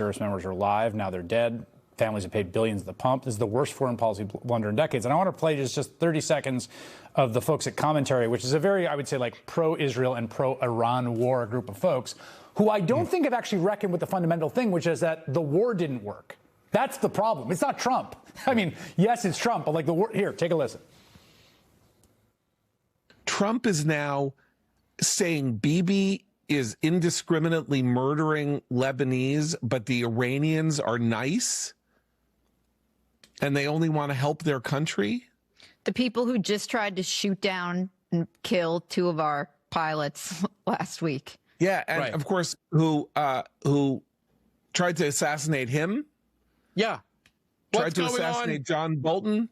Service members are alive. Now they're dead. Families have paid billions at the pump. This is the worst foreign policy blunder in decades. And I want to play just 30 seconds of the folks at Commentary, which is a very, I would say, like pro-Israel and pro-Iran war group of folks who I don't think have actually reckoned with the fundamental thing, which is that the war didn't work. That's the problem. It's not Trump. I mean, yes, it's Trump, but like the war. Here, take a listen. Trump is now saying Bibi is indiscriminately murdering Lebanese, but the Iranians are nice and they only want to help their country. The people who just tried to shoot down and kill two of our pilots last week. Yeah, and right. Of course, who tried to assassinate him? Yeah. Tried to assassinate John Bolton?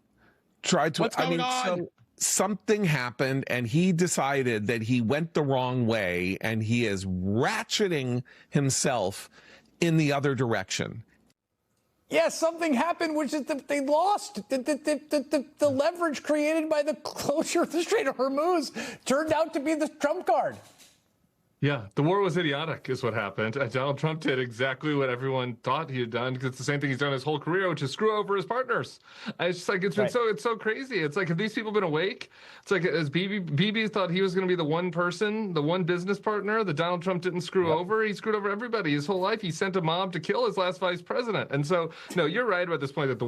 Tried to. What's going on? So something happened, and he decided that he went the wrong way, and he is ratcheting himself in the other direction. Yes, something happened, which is that they lost. The leverage created by the closure of the Strait of Hormuz turned out to be the Trump card. Yeah, the war was idiotic is what happened. Donald Trump did exactly what everyone thought he had done, because it's the same thing he's done his whole career, which is screw over his partners. It's just like, it's so crazy. It's like, have these people been awake? It's like, as Bibi thought he was going to be the one person, the one business partner that Donald Trump didn't screw over. He screwed over everybody his whole life. He sent a mob to kill his last vice president. And so, no, you're right about this point that the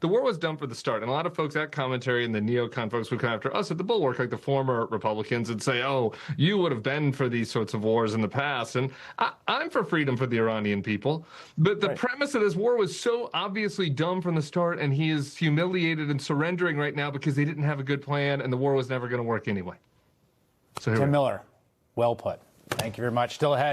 war was dumb for the start. And a lot of folks at Commentary and the neocon folks would come after us at the Bulwark, like the former Republicans, and say, oh, you would have been for these sorts of wars in the past. And I'm for freedom for the Iranian people. But the premise of this war was so obviously dumb from the start, and he is humiliated and surrendering right now because they didn't have a good plan and the war was never going to work anyway. So Tim Miller, well put. Thank you very much. Still ahead.